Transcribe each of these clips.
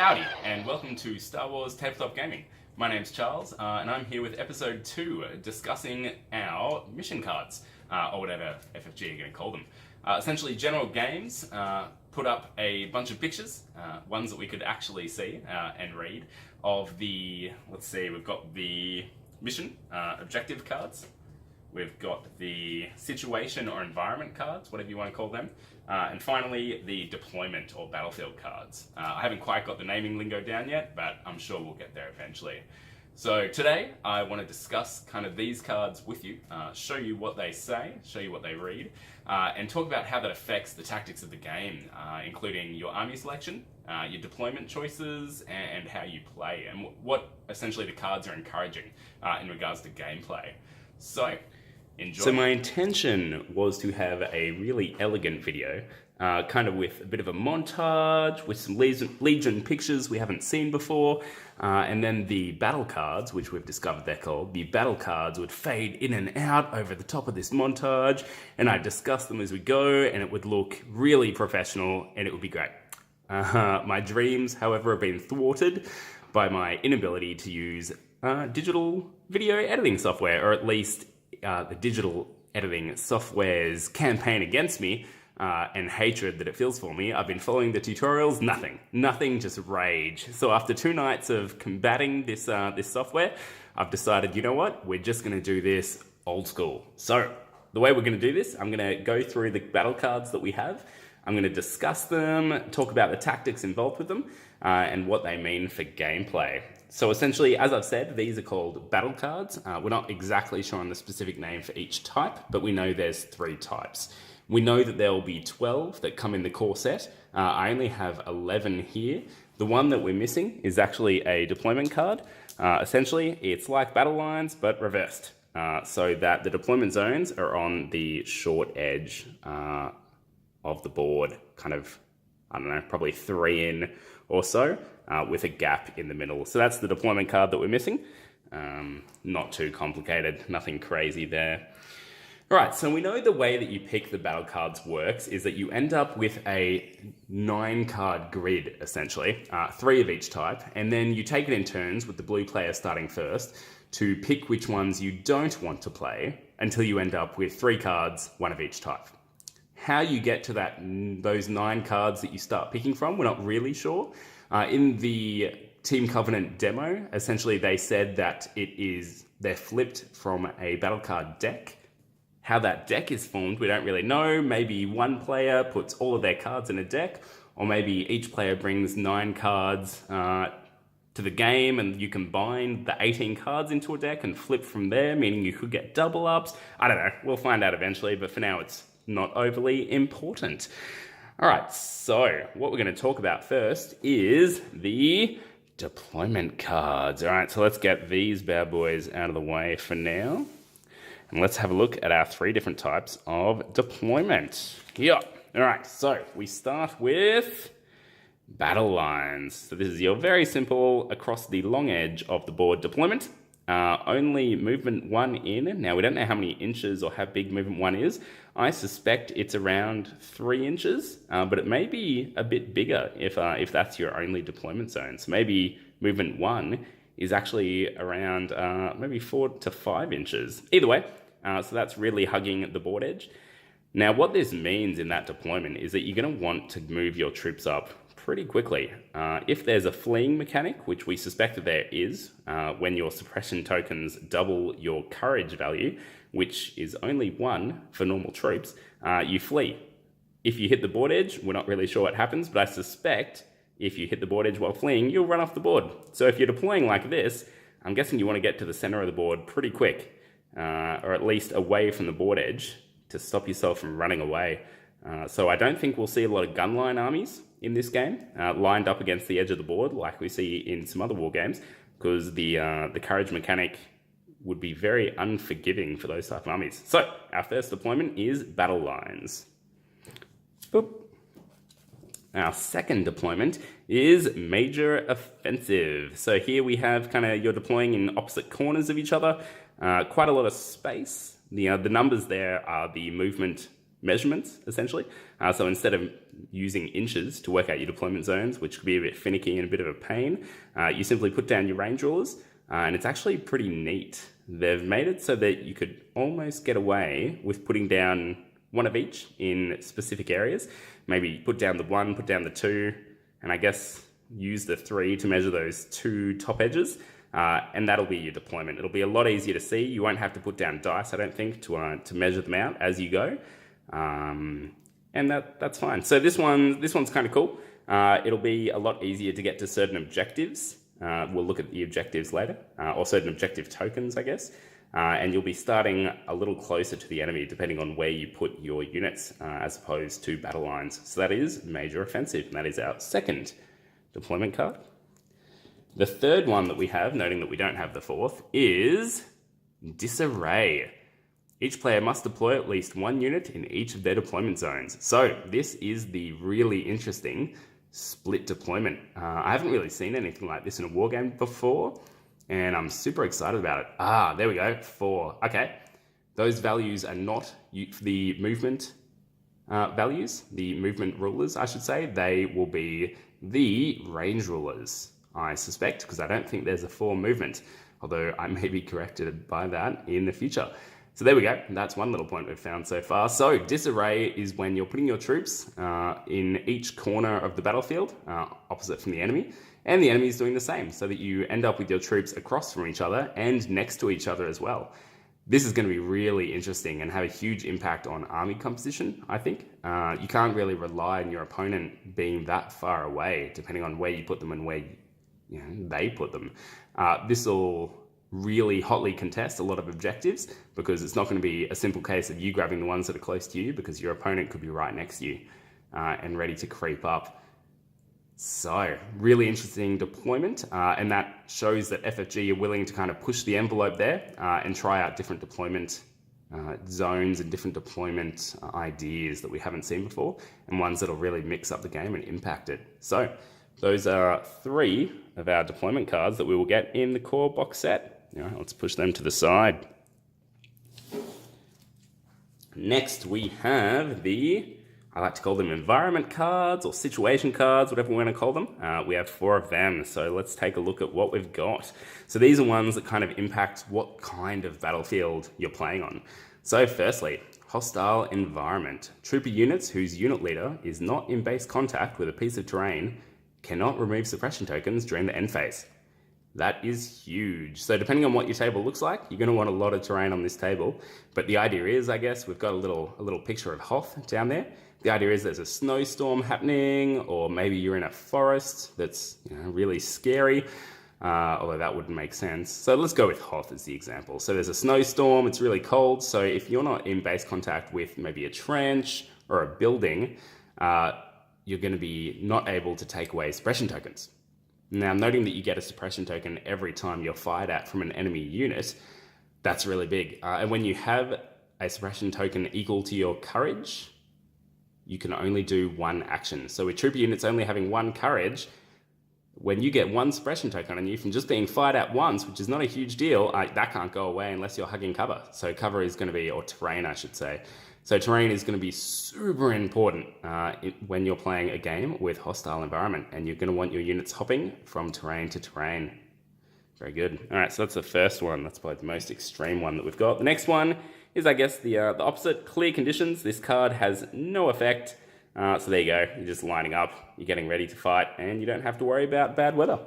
Howdy, and welcome to Star Wars Tabletop Gaming. My name's Charles, and I'm here with episode 2, discussing our mission cards, or whatever FFG are going to call them. Essentially, general games put up a bunch of pictures, ones that we could actually see and read, of the, let's see, we've got the mission objective cards. We've got the situation or environment cards, whatever you want to call them. And finally, the deployment or battlefield cards. I haven't quite got the naming lingo down yet, but I'm sure we'll get there eventually. So today, I want to discuss kind of these cards with you, show you what they say, show you what they read, and talk about how that affects the tactics of the game, including your army selection, your deployment choices, and how you play, and what essentially the cards are encouraging in regards to gameplay. So, enjoy. So my intention was to have a really elegant video, kind of with a bit of a montage, with some Legion pictures we haven't seen before, and then the battle cards, which we've discovered they're called, the battle cards would fade in and out over the top of this montage, and I'd discuss them as we go, and it would look really professional, and it would be great. My dreams, however, have been thwarted by my inability to use digital video editing software, or at least the digital editing software's campaign against me and hatred that it feels for me. I've been following the tutorials, nothing, just rage. So after 2 nights of combating this software, I've decided, you know what, we're just going to do this old school. So the way we're going to do this, I'm going to go through the battle cards that we have. I'm going to discuss them, talk about the tactics involved with them, and what they mean for gameplay. So essentially, as I've said, these are called battle cards. We're not exactly sure on the specific name for each type, but we know there's 3 types. We know that there will be 12 that come in the core set. I only have 11 here. The one that we're missing is actually a deployment card. Essentially, it's like battle lines, but reversed. So that the deployment zones are on the short edge of the board, kind of, I don't know, probably 3 in or so, with a gap in the middle. So that's the deployment card that we're missing. Not too complicated, nothing crazy there. All right, so we know the way that you pick the battle cards works is that you end up with a 9-card grid, essentially, 3 of each type, and then you take it in turns with the blue player starting first to pick which ones you don't want to play until you end up with 3 cards, 1 of each type. How you get to those 9 cards that you start picking from, we're not really sure. In the Team Covenant demo, essentially they said that they're flipped from a battle card deck. How that deck is formed, we don't really know. Maybe one player puts all of their cards in a deck, or maybe each player brings 9 cards to the game and you combine the 18 cards into a deck and flip from there, meaning you could get double ups. I don't know, we'll find out eventually, but for now it's not overly important. All right, so what we're going to talk about first is the deployment cards. All right, so let's get these bad boys out of the way for now. And let's have a look at our 3 different types of deployment. Yeah. All right, so we start with battle lines. So this is your very simple across the long edge of the board deployment. Only movement 1 in. Now, we don't know how many inches or how big movement 1 is. I suspect it's around 3 inches, but it may be a bit bigger if that's your only deployment zone. So maybe movement 1 is actually around maybe 4 to 5 inches. Either way, so that's really hugging the board edge. Now, what this means in that deployment is that you're going to want to move your troops up pretty quickly. If there's a fleeing mechanic, which we suspect that there is, when your suppression tokens double your courage value, which is only 1 for normal troops, you flee. If you hit the board edge, we're not really sure what happens, but I suspect if you hit the board edge while fleeing, you'll run off the board. So if you're deploying like this, I'm guessing you want to get to the center of the board pretty quick, or at least away from the board edge to stop yourself from running away. So I don't think we'll see a lot of gunline armies in this game, lined up against the edge of the board like we see in some other war games, because the courage mechanic would be very unforgiving for those type of armies. So our first deployment is battle lines. Boop. Our second deployment is major offensive. So here we have you're deploying in opposite corners of each other, quite a lot of space. The numbers there are the movement measurements, essentially. So instead of using inches to work out your deployment zones, which could be a bit finicky and a bit of a pain, you simply put down your range rulers, and it's actually pretty neat. They've made it so that you could almost get away with putting down one of each in specific areas. Maybe put down the 1, put down the 2, and I guess use the 3 to measure those 2 top edges, and that'll be your deployment. It'll be a lot easier to see. You won't have to put down dice, I don't think, to measure them out as you go, and that's fine. So this one's kind of cool. It'll be a lot easier to get to certain objectives. We'll look at the objectives later, or certain objective tokens, I guess. And you'll be starting a little closer to the enemy depending on where you put your units as opposed to battle lines. So that is Major Offensive, and that is our second deployment card. The third one that we have, noting that we don't have the fourth, is Disarray. Each player must deploy at least 1 unit in each of their deployment zones. So this is the really interesting split deployment. I haven't really seen anything like this in a war game before, and I'm super excited about it. There we go, 4. Okay, those values are not the movement values, the movement rulers, I should say. They will be the range rulers, I suspect, because I don't think there's a 4 movement, although I may be corrected by that in the future. So there we go. That's one little point we've found so far. So disarray is when you're putting your troops in each corner of the battlefield, opposite from the enemy, and the enemy is doing the same, so that you end up with your troops across from each other and next to each other as well. This is going to be really interesting and have a huge impact on army composition, I think. You can't really rely on your opponent being that far away, depending on where you put them and where they put them. This will really hotly contest a lot of objectives, because it's not going to be a simple case of you grabbing the ones that are close to you, because your opponent could be right next to you and ready to creep up. So really interesting deployment, and that shows that FFG are willing to kind of push the envelope there and try out different deployment zones and different deployment ideas that we haven't seen before, and ones that'll really mix up the game and impact it. So those are 3 of our deployment cards that we will get in the core box set. Let's push them to the side. Next we have I like to call them environment cards or situation cards, whatever we want to call them. We have 4 of them, so let's take a look at what we've got. So these are ones that kind of impact what kind of battlefield you're playing on. So firstly, hostile environment. Trooper units whose unit leader is not in base contact with a piece of terrain cannot remove suppression tokens during the end phase. That is huge. So depending on what your table looks like, you're going to want a lot of terrain on this table. But the idea is, I guess, we've got a little picture of Hoth down there. The idea is there's a snowstorm happening, or maybe you're in a forest that's really scary, although that wouldn't make sense. So let's go with Hoth as the example. So there's a snowstorm, it's really cold, so if you're not in base contact with maybe a trench or a building, you're going to be not able to take away suppression tokens. Now, noting that you get a suppression token every time you're fired at from an enemy unit, that's really big. And when you have a suppression token equal to your courage, you can only do 1 action. So with trooper units only having 1 courage, when you get 1 suppression token on you from just being fired at once, which is not a huge deal, that can't go away unless you're hugging cover. So cover is going to be, or terrain I should say. So terrain is going to be super important when you're playing a game with hostile environment, and you're going to want your units hopping from terrain to terrain. Very good. All right, so that's the first one. That's probably the most extreme one that we've got. The next one is, I guess, the opposite. Clear conditions. This card has no effect. So there you go. You're just lining up. You're getting ready to fight, and you don't have to worry about bad weather.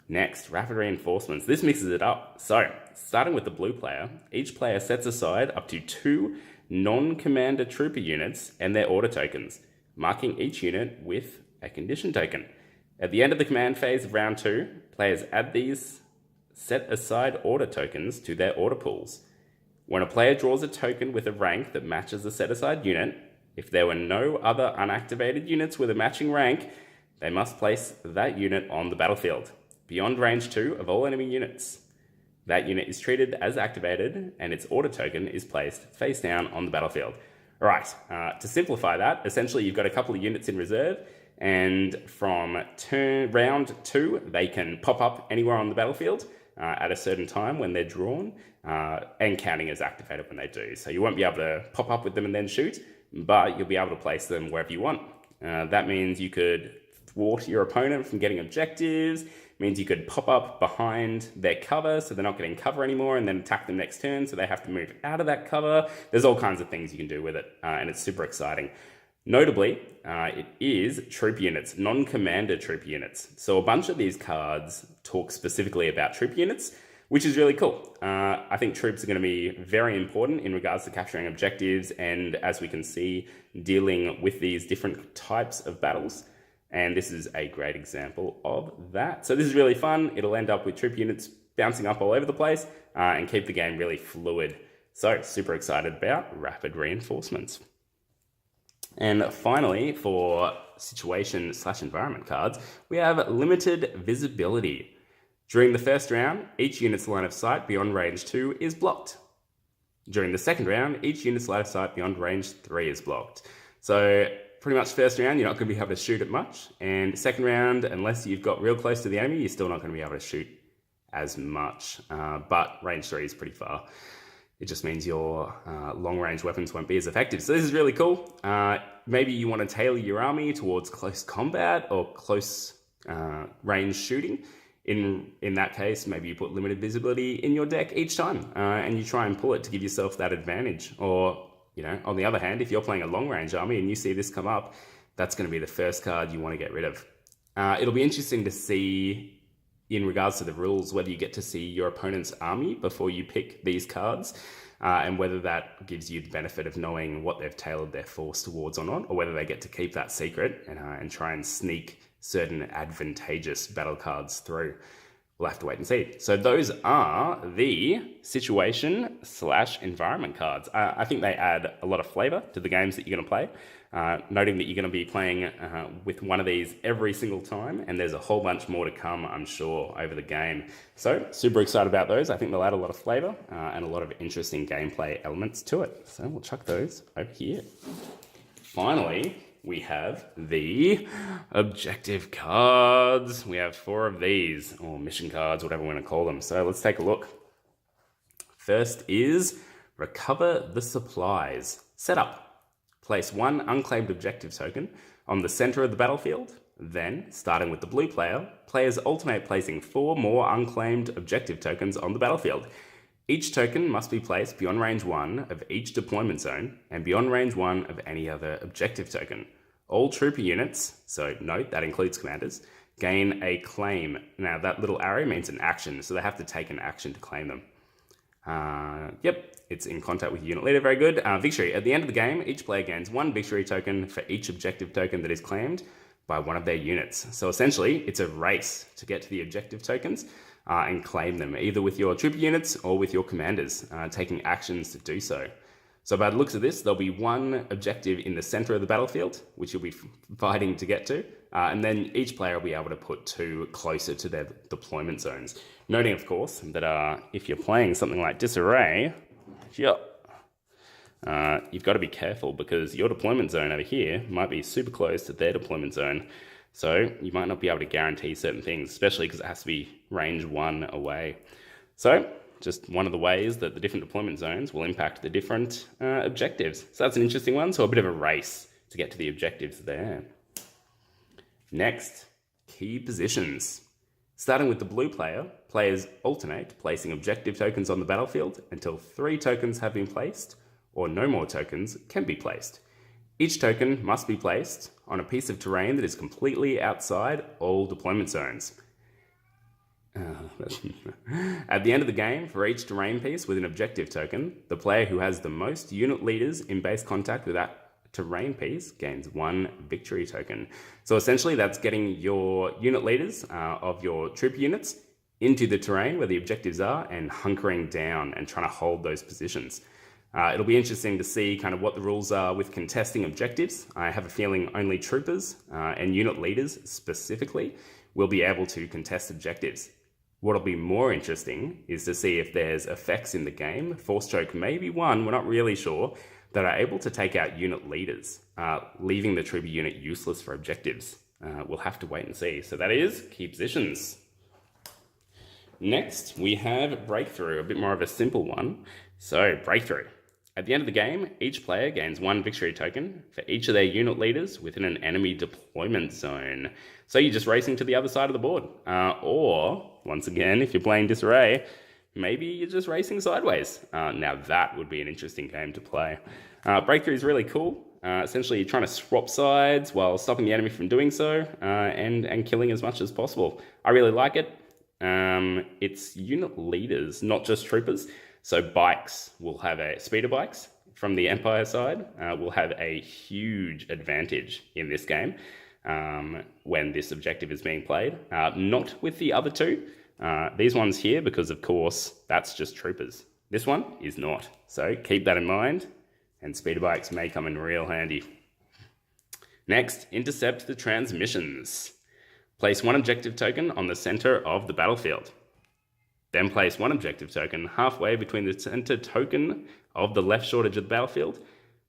Next, rapid reinforcements. This mixes it up. So, starting with the blue player, each player sets aside up to 2 non-commander trooper units and their order tokens, marking each unit with a condition token. At the end of the command phase of round 2, players add these set-aside order tokens to their order pools. When a player draws a token with a rank that matches the set-aside unit, if there were no other unactivated units with a matching rank, they must place that unit on the battlefield, beyond range 2 of all enemy units. That unit is treated as activated, and its order token is placed face down on the battlefield. All right, to simplify that, essentially you've got a couple of units in reserve, and from round 2, they can pop up anywhere on the battlefield at a certain time when they're drawn. and counting is activated when they do. So you won't be able to pop up with them and then shoot, but you'll be able to place them wherever you want. That means you could thwart your opponent from getting objectives, means you could pop up behind their cover so they're not getting cover anymore and then attack them next turn so they have to move out of that cover. There's all kinds of things you can do with it, and it's super exciting. Notably, it is troop units, non-commander troop units. So a bunch of these cards talk specifically about troop units, which is really cool. I think troops are going to be very important in regards to capturing objectives and, as we can see, dealing with these different types of battles. And this is a great example of that. So this is really fun. It'll end up with troop units bouncing up all over the place and keep the game really fluid. So super excited about rapid reinforcements. And finally, for situation/environment cards, we have limited visibility. During the first round, each unit's line of sight beyond range 2 is blocked. During the second round, each unit's line of sight beyond range 3 is blocked. So pretty much first round, you're not going to be able to shoot it much. And second round, unless you've got real close to the enemy, you're still not going to be able to shoot as much. But range 3 is pretty far. It just means your long-range weapons won't be as effective. So this is really cool. Maybe you want to tailor your army towards close combat or close range shooting. In that case, maybe you put limited visibility in your deck each time, and you try and pull it to give yourself that advantage. Or, on the other hand, if you're playing a long-range army and you see this come up, that's going to be the first card you want to get rid of. It'll be interesting to see, in regards to the rules, whether you get to see your opponent's army before you pick these cards, and whether that gives you the benefit of knowing what they've tailored their force towards or not, or whether they get to keep that secret and try and sneak certain advantageous battle cards through. We'll have to wait and see. So those are the situation/environment cards. I think they add a lot of flavor to the games that you're going to play, noting that you're going to be playing with one of these every single time, and there's a whole bunch more to come, I'm sure, over the game. So super excited about those. I think they'll add a lot of flavor and a lot of interesting gameplay elements to it. So we'll chuck those over here. Finally, we have the objective cards. We have 4 of these, or mission cards, whatever we want to call them. So let's take a look. First is Recover the Supplies. Setup. Place 1 unclaimed objective token on the center of the battlefield. Then, starting with the blue player, players alternate placing 4 more unclaimed objective tokens on the battlefield. Each token must be placed beyond range 1 of each deployment zone and beyond range 1 of any other objective token. All trooper units, so note that includes commanders, gain a claim. Now that little arrow means an action, so they have to take an action to claim them. Yep, it's in contact with unit leader, very good. Victory. At the end of the game, each player gains 1 victory token for each objective token that is claimed by one of their units. So essentially, it's a race to get to the objective tokens and claim them, either with your trooper units or with your commanders, taking actions to do so. So by the looks of this, there'll be 1 objective in the center of the battlefield, which you'll be fighting to get to, and then each player will be able to put 2 closer to their deployment zones. Noting, of course, that if you're playing something like Disarray, you've got to be careful because your deployment zone over here might be super close to their deployment zone. So you might not be able to guarantee certain things, especially because it has to be range 1 away. So just one of the ways that the different deployment zones will impact the different objectives. So that's an interesting one. So a bit of a race to get to the objectives there. Next, key positions. Starting with the blue player, players alternate placing objective tokens on the battlefield until 3 tokens have been placed, or no more tokens can be placed. Each token must be placed on a piece of terrain that is completely outside all deployment zones. At the end of the game, for each terrain piece with an objective token, the player who has the most unit leaders in base contact with that terrain piece gains 1 victory token. So essentially that's getting your unit leaders of your troop units into the terrain where the objectives are and hunkering down and trying to hold those positions. It'll be interesting to see kind of what the rules are with contesting objectives. I have a feeling only troopers and unit leaders specifically will be able to contest objectives. What'll be more interesting is to see if there's effects in the game, force choke may be one, we're not really sure, that are able to take out unit leaders, leaving the trooper unit useless for objectives. We'll have to wait and see. So that is key positions. Next, we have Breakthrough, a bit more of a simple one. So, Breakthrough. At the end of the game, each player gains 1 victory token for each of their unit leaders within an enemy deployment zone. So you're just racing to the other side of the board. Or, once again, if you're playing Disarray, maybe you're just racing sideways. Now that would be an interesting game to play. Breakthrough is really cool. Essentially, you're trying to swap sides while stopping the enemy from doing so, and killing as much as possible. I really like it. It's unit leaders, not just troopers. So bikes will have speeder bikes from the Empire side will have a huge advantage in this game when this objective is being played. Not with the other two. These ones here, because of course that's just troopers. This one is not. So keep that in mind, and speeder bikes may come in real handy. Next, intercept the transmissions. Place 1 objective token on the center of the battlefield. Then place 1 objective token halfway between the center token of the left short edge of the battlefield.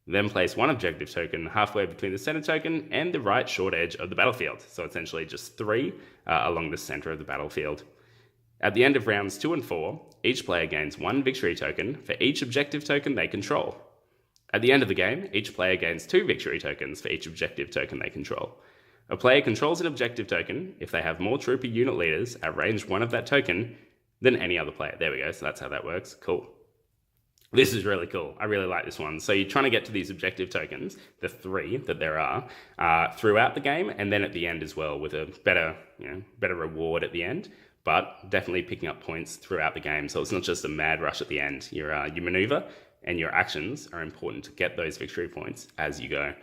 Then place 1 objective token halfway between the center token and the right short edge of the battlefield. So essentially just 3 along the center of the battlefield. At the end of rounds 2 and 4, each player gains 1 victory token for each objective token they control. At the end of the game, each player gains 2 victory tokens for each objective token they control. A player controls an objective token if they have more trooper unit leaders at range 1 of that token than any other player. There we go, so that's how that works. Cool. This is really cool. I really like this one. So you're trying to get to these objective tokens, the 3 that there are, throughout the game, and then at the end as well, with a better reward at the end, but definitely picking up points throughout the game. So it's not just a mad rush at the end. Your maneuver and your actions are important to get those victory points as you go.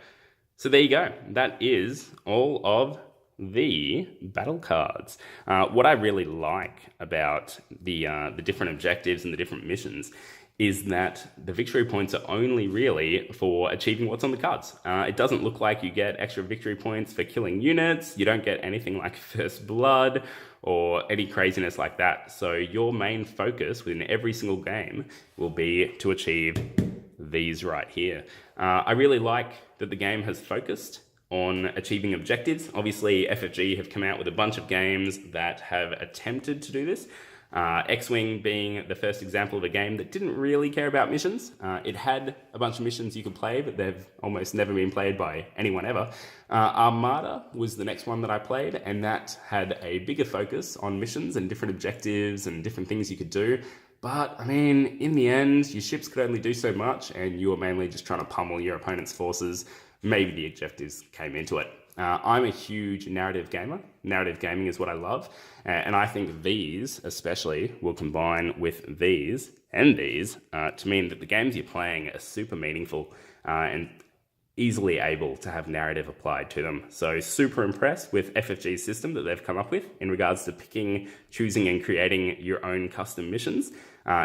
So there you go. That is all of the battle cards. What I really like about the different objectives and the different missions is that the victory points are only really for achieving what's on the cards. It doesn't look like you get extra victory points for killing units. You don't get anything like first blood or any craziness like that. So your main focus within every single game will be to achieve these right here. I really like that the game has focused on achieving objectives. Obviously, FFG have come out with a bunch of games that have attempted to do this. X-Wing being the first example of a game that didn't really care about missions. It had a bunch of missions you could play, but they've almost never been played by anyone ever. Armada was the next one that I played, and that had a bigger focus on missions and different objectives and different things you could do. But, I mean, in the end, your ships could only do so much, and you were mainly just trying to pummel your opponent's forces. Maybe the objectives came into it. I'm a huge narrative gamer. Narrative gaming is what I love. And I think these, especially, will combine with these and these to mean that the games you're playing are super meaningful and easily able to have narrative applied to them. So super impressed with FFG's system that they've come up with in regards to picking, choosing and creating your own custom missions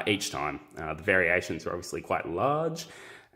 each time. The variations are obviously quite large.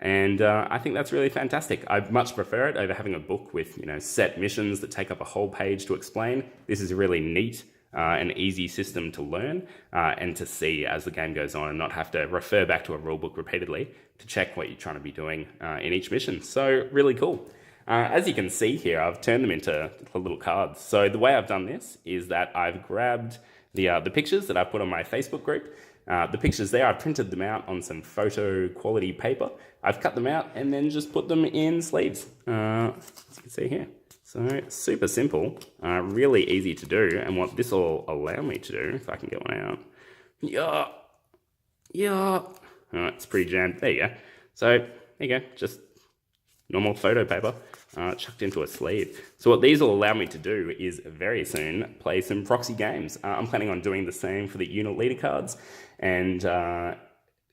And I think that's really fantastic. I much prefer it over having a book with, set missions that take up a whole page to explain. This is a really neat and easy system to learn and to see as the game goes on and not have to refer back to a rule book repeatedly to check what you're trying to be doing in each mission. So really cool. As you can see here, I've turned them into little cards. So the way I've done this is that I've grabbed the pictures that I put on my Facebook group. The pictures there, I printed them out on some photo quality paper. I've cut them out and then just put them in sleeves, as you can see here. So super simple, really easy to do. And what this will allow me to do, if I can get one out. Yeah. Oh, it's pretty jammed. There you go. So there you go, just normal photo paper chucked into a sleeve. So what these will allow me to do is very soon play some proxy games. I'm planning on doing the same for the unit leader cards and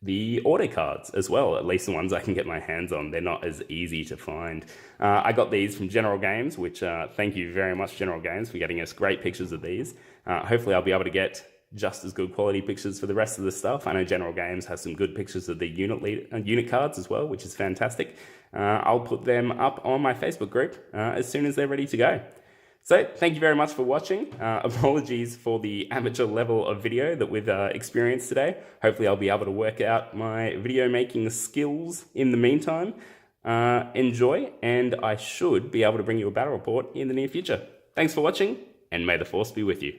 the order cards as well, at least the ones I can get my hands on. They're not as easy to find. I got these from General Games, which thank you very much, General Games, for getting us great pictures of these. Hopefully I'll be able to get just as good quality pictures for the rest of the stuff. I know General Games has some good pictures of the unit cards as well, which is fantastic. I'll put them up on my Facebook group as soon as they're ready to go. So thank you very much for watching. Apologies for the amateur level of video that we've experienced today. Hopefully I'll be able to work out my video making skills in the meantime. Enjoy, and I should be able to bring you a battle report in the near future. Thanks for watching, and may the Force be with you.